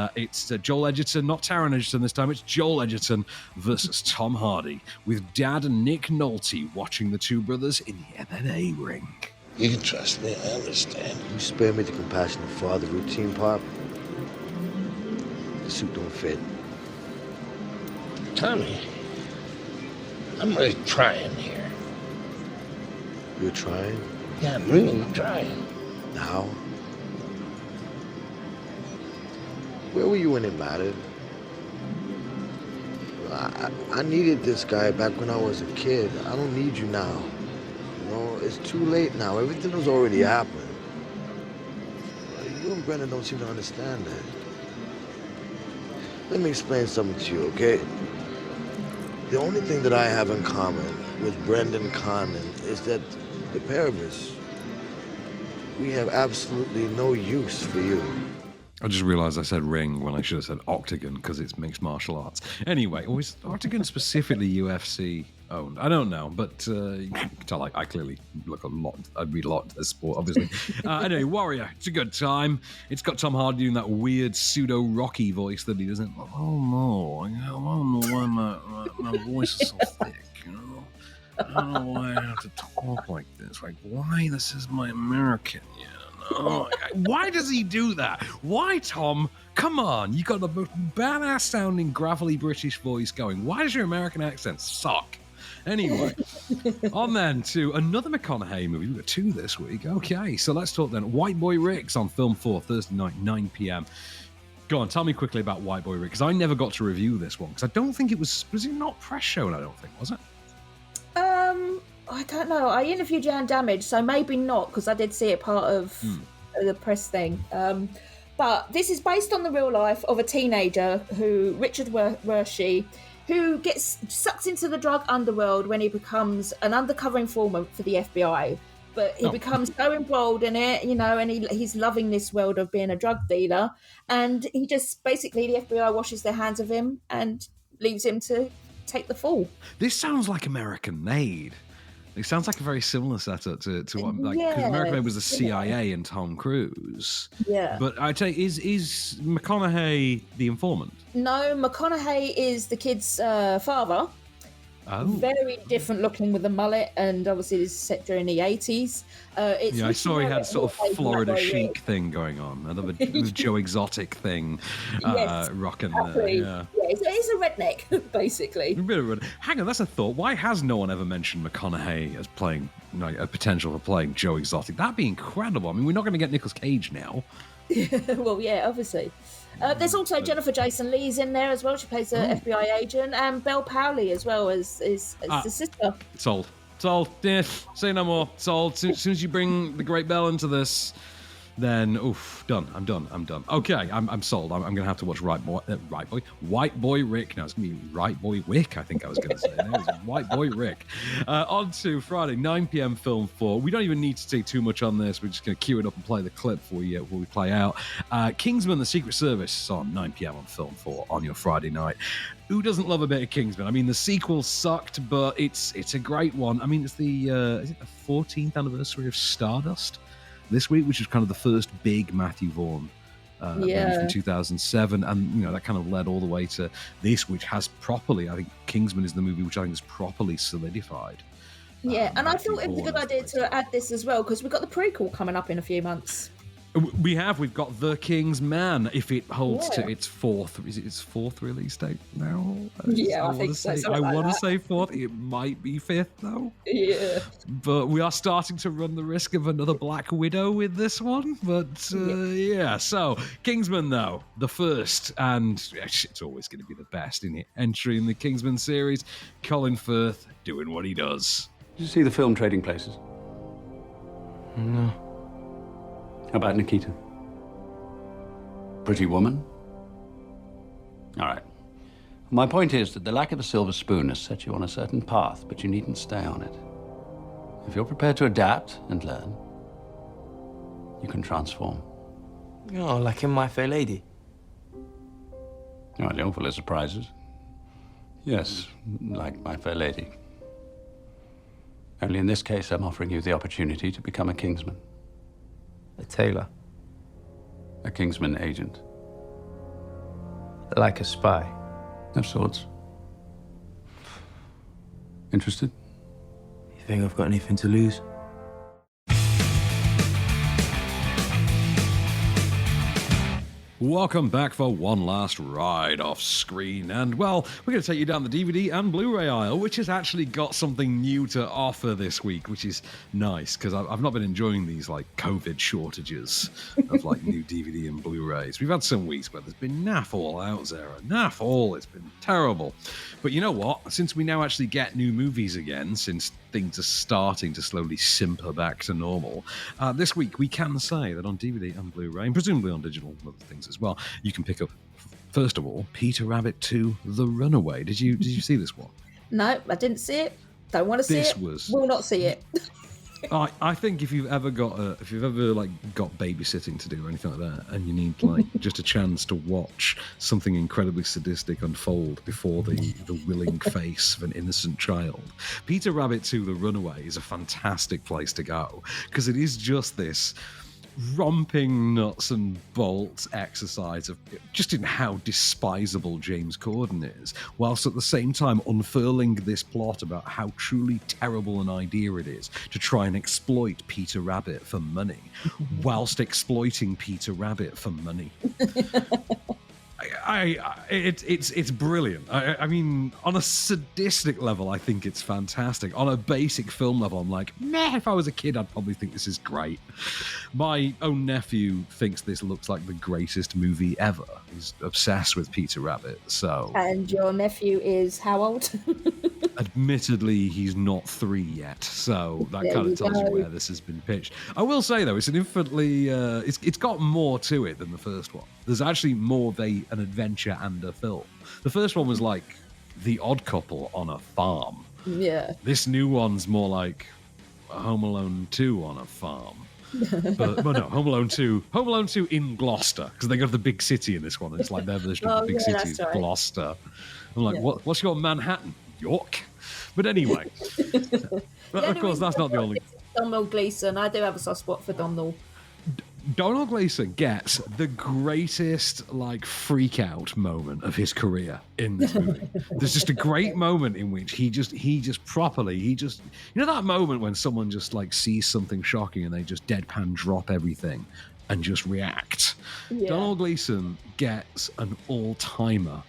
Joel Edgerton, not Taron Egerton this time. It's Joel Edgerton versus Tom Hardy, with Dad and Nick Nolte watching the two brothers in the MMA ring. You can trust me, I understand. You spare me the compassionate father routine, Pop. The suit don't fit. Tommy, I'm really trying here. You're trying? Yeah, I'm really trying. Now? Where were you when it mattered? I needed this guy back when I was a kid. I don't need you now. You know, it's too late now. Everything has already happened. You and Brendan don't seem to understand that. Let me explain something to you, okay? The only thing that I have in common with Brendan Conlon is that the pair of us, we have absolutely no use for you. I just realised I said ring when I should have said octagon because it's mixed martial arts. Anyway, was octagon specifically UFC owned? I don't know, but you can tell I clearly look a lot. I read a lot into this sport, obviously. Anyway, Warrior, it's a good time. It's got Tom Hardy doing that weird pseudo Rocky voice that he doesn't. Oh no, I don't know why my voice is so thick. You know, I don't know why I have to talk like this. Like, why? This is my American. Yeah. Oh, why does he do that? Why, Tom? Come on, you got the most badass sounding gravelly British voice going. Why does your American accent suck? Anyway, on then to another McConaughey movie. We've got 2 this week. Okay, so let's talk then. White Boy Rick's on Film 4 Thursday night, 9 p.m. Go on, tell me quickly about White Boy Rick, because I never got to review this one, because I don't think it was it not press shown, I don't think, was it? I don't know. I interviewed Jan Damage, so maybe not, because I did see it part of the press thing. But this is based on the real life of a teenager Richard Wershey, who gets sucked into the drug underworld when he becomes an undercover informant for the FBI. But he becomes so embroiled in it, you know, and he's loving this world of being a drug dealer. And he just, basically, the FBI washes their hands of him and leaves him to take the fall. This sounds like American Made. It sounds like a very similar setup to what, like, because American Made was the CIA and Tom Cruise. Yeah. But I tell you, is McConaughey the informant? No, McConaughey is the kid's father. Oh. Very different looking with the mullet, and obviously this is set during the 80s. I saw he had sort of Florida chic thing going on, another Joe Exotic thing, rocking. Yeah, he's a redneck, basically. A bit of a, hang on, that's a thought. Why has no one ever mentioned McConaughey as playing, like, a potential for playing Joe Exotic? That'd be incredible. I mean, we're not going to get Nicolas Cage now. Well, yeah, obviously. There's also Jennifer Jason Leigh's in there as well. She plays an FBI agent, and Belle Powley as well as the sister. Sold. Yeah, say no more. Sold. As soon as you bring the Great Belle into this, then done. I'm done. Okay, I'm sold. I'm gonna have to watch White Boy Rick. No, it's gonna be Right Boy Wick. I think I was gonna say. No, it's White Boy Rick. On to Friday, 9 p.m. Film 4. We don't even need to say too much on this. We're just gonna cue it up and play the clip for you before we play out. Kingsman: The Secret Service on 9 p.m. on Film 4 on your Friday night. Who doesn't love a bit of Kingsman? I mean, the sequel sucked, but it's a great one. I mean, it's the is it the 14th anniversary of Stardust this week, which is kind of the first big Matthew Vaughn movie from 2007, and you know that kind of led all the way to this, which has properly, I think Kingsman is the movie which I think is properly solidified. Yeah, and I thought it was a good idea to add this as well, because we've got the prequel coming up in a few months. We've got The King's Man, if it holds to its fourth release date now. Yeah, I think so. I want to say fourth. It might be fifth though. Yeah. But we are starting to run the risk of another Black Widow with this one. But yeah. So Kingsman though, the first, and it's always going to be the best in it. Entry in the Kingsman series, Colin Firth doing what he does. Did you see the film Trading Places? No. How about Nikita? Pretty Woman? All right. My point is that the lack of a silver spoon has set you on a certain path, but you needn't stay on it. If you're prepared to adapt and learn, you can transform. Oh, like in My Fair Lady? Oh, I don't full of surprises. Yes, like My Fair Lady. Only in this case, I'm offering you the opportunity to become a Kingsman. A tailor? A Kingsman agent. Like a spy? Of sorts. Interested? You think I've got anything to lose? Welcome back for one last ride off screen. And, well, we're going to take you down the DVD and Blu-ray aisle, which has actually got something new to offer this week, which is nice, because I've not been enjoying these, like, COVID shortages of, like, new DVD and Blu-rays. We've had some weeks where there's been naff all out, Zehra. Naff all. It's been terrible. But you know what? Since we now actually get new movies again, since things are starting to slowly simper back to normal, this week we can say that on DVD and Blu-ray, and presumably on digital and other things as well, you can pick up, first of all, Peter Rabbit 2: The Runaway. Did you see this one? No, I didn't see it. Don't want to see it. Will not see it. I think if you've ever got babysitting to do or anything like that, and you need like just a chance to watch something incredibly sadistic unfold before the willing face of an innocent child, Peter Rabbit 2: The Runaway is a fantastic place to go, because it is just this romping nuts and bolts exercise of just in how despisable James Corden is, whilst at the same time unfurling this plot about how truly terrible an idea it is to try and exploit Peter Rabbit for money, whilst exploiting Peter Rabbit for money. It's brilliant. I mean, on a sadistic level, I think it's fantastic. On a basic film level, I'm like, meh, if I was a kid, I'd probably think this is great. My own nephew thinks this looks like the greatest movie ever. He's obsessed with Peter Rabbit, so... And your nephew is how old? Admittedly, he's not 3 yet, so that kind of tells you where this has been pitched. I will say, though, it's an infinitely... it's got more to it than the first one. There's actually more of an adventure and a film. The first one was like The Odd Couple on a farm. Yeah. This new one's more like Home Alone 2 on a farm. But no, Home Alone 2 in Gloucester, because they go to the big city in this one. It's like their version of the big city is right. Gloucester. I'm like, what's your Manhattan? York? But anyway, but of course, that's not the only... Domhnall Gleeson. I do have a soft spot for Domhnall. Domhnall Gleeson gets the greatest like freak out moment of his career in this movie. There's just a great moment in which he just properly you know that moment when someone just like sees something shocking and they just deadpan drop everything and just react. Yeah. Domhnall Gleeson gets an all-timer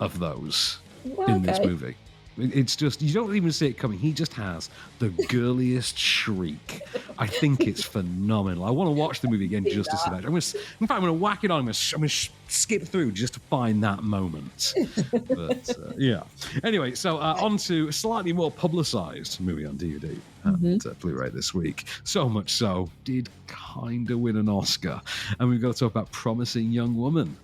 of those in this movie. It's just, you don't even see it coming. He just has the girliest shriek. I think it's phenomenal. I want to watch the movie again just to see that. In fact, I'm going to whack it on. I'm going to skip through just to find that moment. But, yeah. Anyway, so on to a slightly more publicized movie on DVD and Blu-ray this week. So much so, did kind of win an Oscar. And we've got to talk about Promising Young Woman.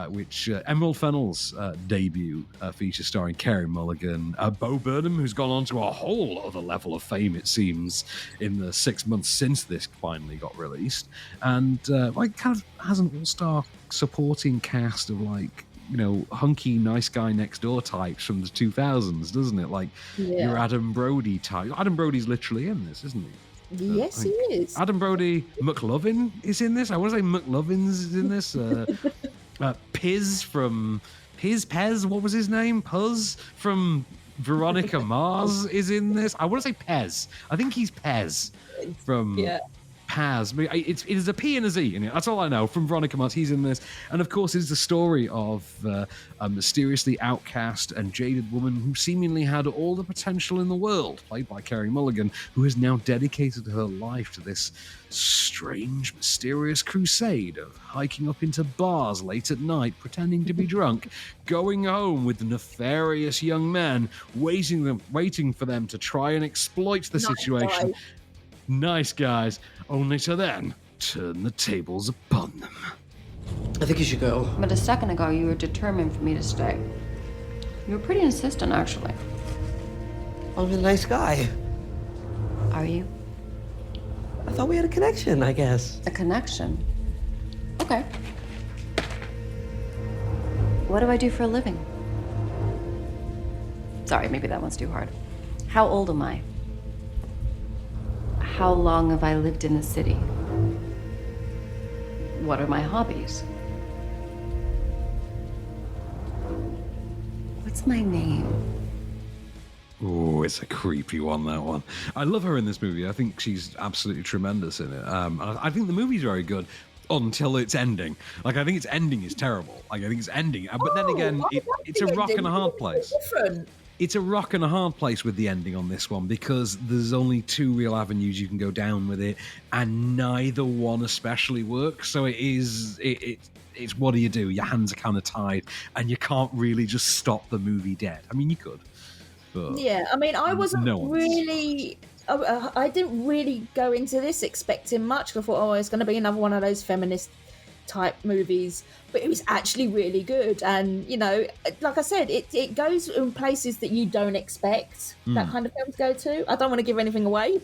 Which Emerald Fennell's debut feature starring Carey Mulligan, Bo Burnham, who's gone on to a whole other level of fame, it seems, in the 6 months since this finally got released, and like kind of has an all-star supporting cast of like, you know, hunky nice guy next door types from the 2000s, doesn't it? Like your Adam Brody type. Adam Brody's literally in this, isn't he? Yes, he is. Adam Brody McLovin is in this. I want to say McLovin's is in this. Piz from Pez, what was his name? Puz from Veronica Mars is in this. I want to say Pez. I think he's Pez from Paz. It is a P and a Z in it. That's all I know. From Veronica Mars, he's in this. And of course, it's the story of a mysteriously outcast and jaded woman who seemingly had all the potential in the world, played by Carey Mulligan, who has now dedicated her life to this strange, mysterious crusade of hiking up into bars late at night, pretending to be drunk, going home with nefarious young men, waiting for them to try and exploit the situation. Nice guys, only to then turn the tables upon them. I think you should go. But a second ago, you were determined for me to stay. You were pretty insistent, actually. I'm a nice guy. Are you? I thought we had a connection, I guess. A connection? Okay. What do I do for a living? Sorry, maybe that one's too hard. How old am I? How long have I lived in the city? What are my hobbies? What's my name? Oh, it's a creepy one, that one. I love her in this movie. I think she's absolutely tremendous in it. I think the movie's very good. until its ending. Like, I think its ending is terrible. Like, I think it's ending. But then again, it's a rock and a hard place. Different. It's a rock and a hard place with the ending on this one because there's only two real avenues you can go down with it, and neither one especially works. So it's what do you do? Your hands are kind of tied, and you can't really just stop the movie dead. I mean, you could. But yeah, I mean, I wasn't really... I didn't really go into this expecting much. I thought, it's going to be another one of those feminist type movies, but it was actually really good. And like I said, it goes in places that you don't expect that kind of film to go to. I don't want to give anything away.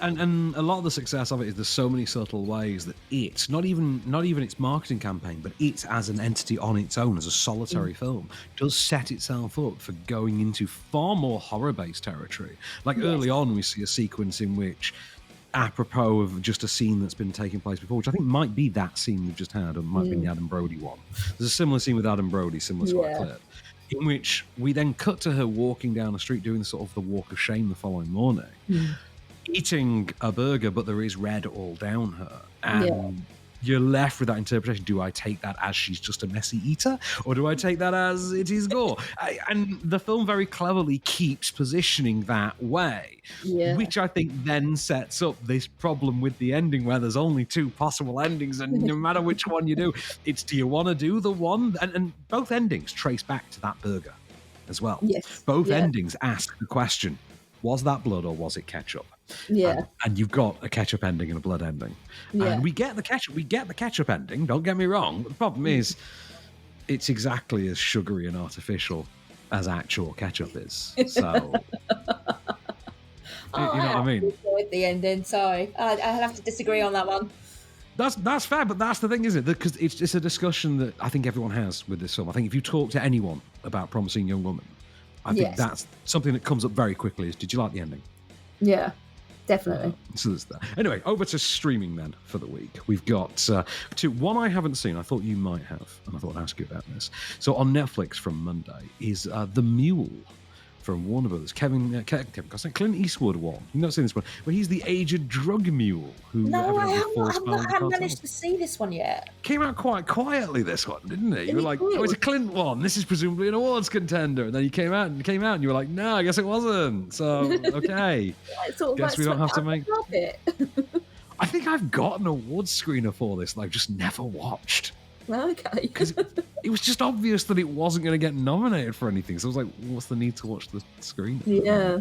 And a lot of the success of it is there's so many subtle ways that it's not even its marketing campaign, but it as an entity on its own, as a solitary film, does set itself up for going into far more horror-based territory. Like early on, we see a sequence in which, apropos of just a scene that's been taking place before, which I think might be that scene we've just had, or might be the Adam Brody one. There's a similar scene with Adam Brody, similar to what I cleared, in which we then cut to her walking down the street doing sort of the walk of shame the following morning, eating a burger, but there is red all down her. And you're left with that interpretation. Do I take that as she's just a messy eater, or do I take that as it is gore? And the film very cleverly keeps positioning that way, which I think then sets up this problem with the ending where there's only two possible endings, and no matter which one you do, it's do you want to do the one? And both endings trace back to that burger as well. Yes. Both endings ask the question, was that blood or was it ketchup? Yeah. And you've got a ketchup ending and a blood ending. Yeah. And we get the ketchup ending, don't get me wrong. But the problem is it's exactly as sugary and artificial as actual ketchup is. So you know what I mean? Enjoyed the ending. Sorry. I'll have to disagree on that one. That's fair, but that's the thing, isn't it? Because it's a discussion that I think everyone has with this film. I think if you talk to anyone about Promising Young Woman, I think that's something that comes up very quickly is, did you like the ending? Yeah, definitely. So there's that. Anyway, over to streaming then for the week. We've got two. One I haven't seen. I thought you might have, and I thought I'd ask you about this. So on Netflix from Monday is The Mule from Warner Brothers. Kevin Costner, Clint Eastwood one. You've not seen this one, but he's the aged drug mule who. No, I haven't managed to see this one yet. Came out quite quietly, this one, didn't it? You were like, oh, it's a Clint one. This is presumably an awards contender. And then you came out and you were like, no, I guess it wasn't. So, okay. Guess we don't have to make it. I think I've got an awards screener for this that I've just never watched. Okay. Because it was just obvious that it wasn't going to get nominated for anything. So I was like, what's the need to watch the screener? Yeah.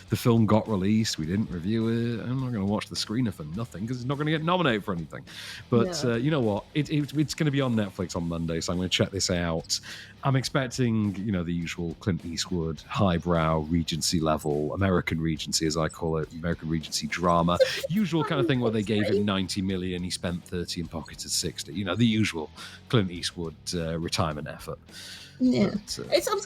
The film got released. We didn't review it. I'm not going to watch the screener for nothing because it's not going to get nominated for anything. But you know what? It's going to be on Netflix on Monday, so I'm going to check this out. I'm expecting, the usual Clint Eastwood, highbrow, Regency level, American Regency, as I call it, American Regency drama. Usual kind of thing where they gave him 90 million, he spent 30 and pocketed 60. The usual Clint Eastwood retirement effort. Yeah. But, it's a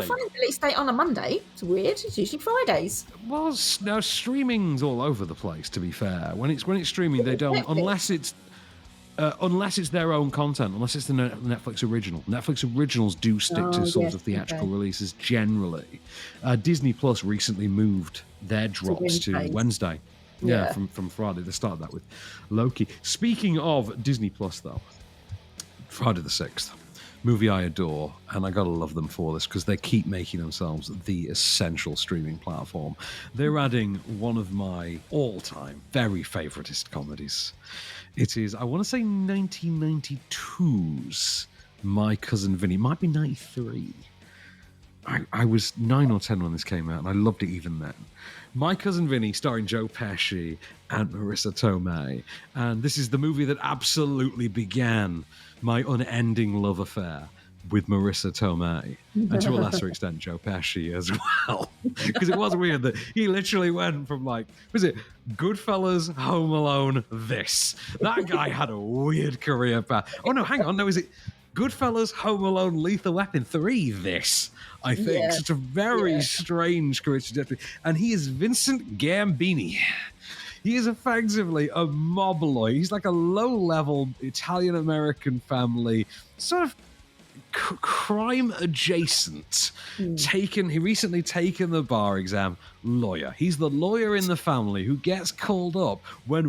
funny release date on a Monday. It's weird. It's usually Fridays. Well, now streaming's all over the place, to be fair. When it's streaming, they don't, unless it's their own content, unless it's the Netflix original. Netflix originals do stick to sort of theatrical releases generally. Disney Plus recently moved their drops to Wednesday. Yeah, from Friday. They started that with Loki. Speaking of Disney Plus, though, Friday the 6th, movie I adore, and I gotta love them for this because they keep making themselves the essential streaming platform. They're adding one of my all-time very favoritist comedies. It is, I want to say 1992's My Cousin Vinny. It might be 93. I was 9 or 10 when this came out, and I loved it even then. My Cousin Vinny, starring Joe Pesci and Marissa Tomei. And this is the movie that absolutely began my unending love affair with Marissa Tomei, and to a lesser extent Joe Pesci as well. Because it was weird that he literally went from was it Goodfellas, Home Alone, this. That guy had a weird career path. Oh no, hang on, no, is it Goodfellas, Home Alone, Lethal Weapon 3, this, I think. Yeah. Such a very strange career trajectory. And he is Vincent Gambini. He is effectively a mobloid. He's like a low-level Italian-American family, sort of crime adjacent, he recently taken the bar exam lawyer. He's the lawyer in the family who gets called up when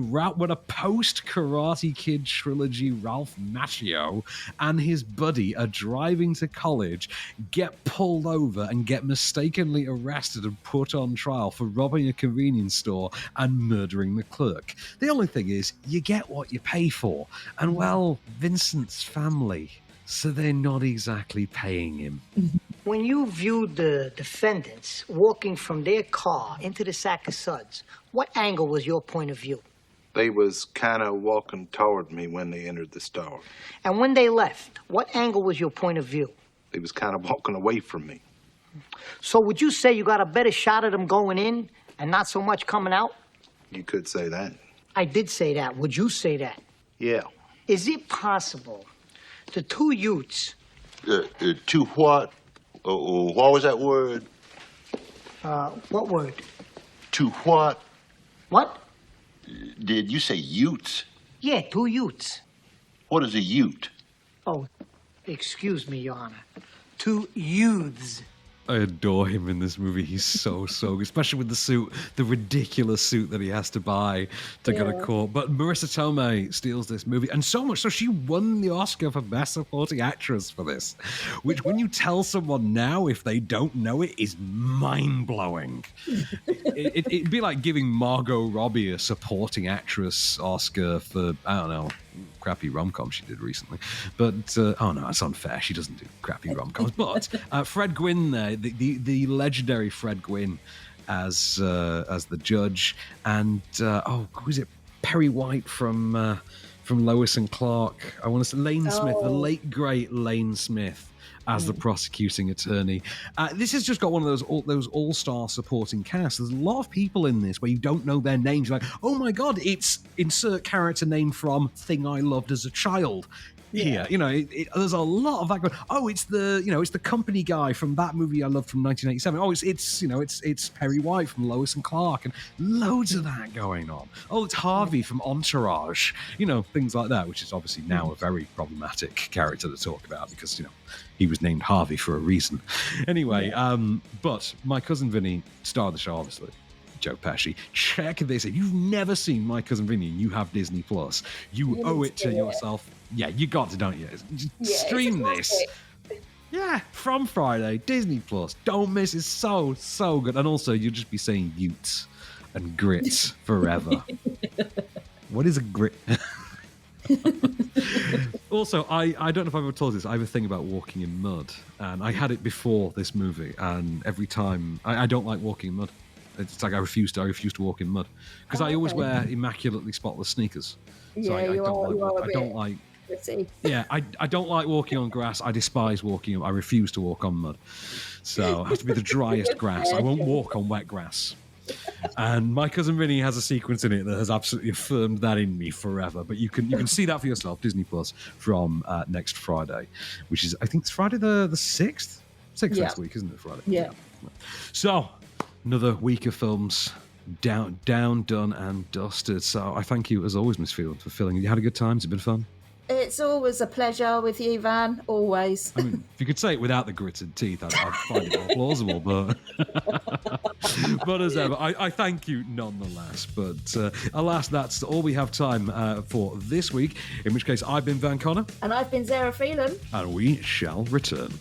a post-Karate Kid trilogy Ralph Macchio and his buddy are driving to college, get pulled over and get mistakenly arrested and put on trial for robbing a convenience store and murdering the clerk. The only thing is, you get what you pay for. And well, Vincent's family, so they're not exactly paying him. When you viewed the defendants walking from their car into the sack of suds, what angle was your point of view? They was kind of walking toward me when they entered the store. And when they left, what angle was your point of view? They was kind of walking away from me. So would you say you got a better shot at them going in and not so much coming out? You could say that. I did say that. Would you say that? Yeah. Is it possible the two youths... Two what? What was that word? What word? Two what? What? Did you say utes? Yeah, two youths. What is a ute? Oh, excuse me, Your Honor. Two youths. I adore him in this movie. He's so good, especially with the suit, the ridiculous suit that he has to buy to go to court. But Marissa Tomei steals this movie, and so much so she won the Oscar for Best Supporting Actress for this, which when you tell someone now, if they don't know it, is mind-blowing. It'd be like giving Margot Robbie a Supporting Actress Oscar for, I don't know, crappy rom-com she did recently. But, oh no, it's unfair. She doesn't do crappy rom-coms. But Fred Gwynne there, the legendary Fred Gwynne as the judge. And, who is it? Perry White from Lois and Clark. I want to say Lane Smith, the late, great Lane Smith as the prosecuting attorney. This has just got one of those all-star supporting casts. There's a lot of people in this where you don't know their names. You're like, oh my God, it's insert character name from thing I loved as a child. Here, there's a lot of that going. Oh, it's the company guy from that movie I loved from 1987. Oh, it's Perry White from Lois and Clark, and loads of that going on. Oh, it's Harvey from Entourage. Things like that, which is obviously now a very problematic character to talk about because he was named Harvey for a reason. Anyway, but My Cousin Vinny, star of the show, obviously. Joe Pesci. Check this. If you've never seen My Cousin Vinny and you have Disney Plus, you owe it to yourself. Yeah, you got to, don't you? Stream this. Yeah, from Friday, Disney Plus. Don't miss it. It's so good. And also, you'll just be saying utes and grits forever. What is a grit? Also, I don't know if I've ever told this. I have a thing about walking in mud, and I had it before this movie. And every time, I don't like walking in mud. It's like I refuse to walk in mud because I always wear immaculately spotless sneakers. So I don't like. Yeah, I don't like walking on grass. I despise walking. I refuse to walk on mud. So it has to be the driest grass. I won't walk on wet grass. And My Cousin Vinny has a sequence in it that has absolutely affirmed that in me forever. But you can see that for yourself, Disney Plus, from next Friday, which is, I think it's Friday the 6th? 6th next week, isn't it, Friday? Yeah. So, another week of films down, done, and dusted. So I thank you, as always, Miss Field, for filling. You had a good time? Has it been fun? It's always a pleasure with you, Van. Always. I mean, if you could say it without the gritted teeth, I'd find it more plausible. But but as ever, I thank you nonetheless. But alas, that's all we have time for this week. In which case, I've been Van Connor. And I've been Zehra Phelan. And we shall return.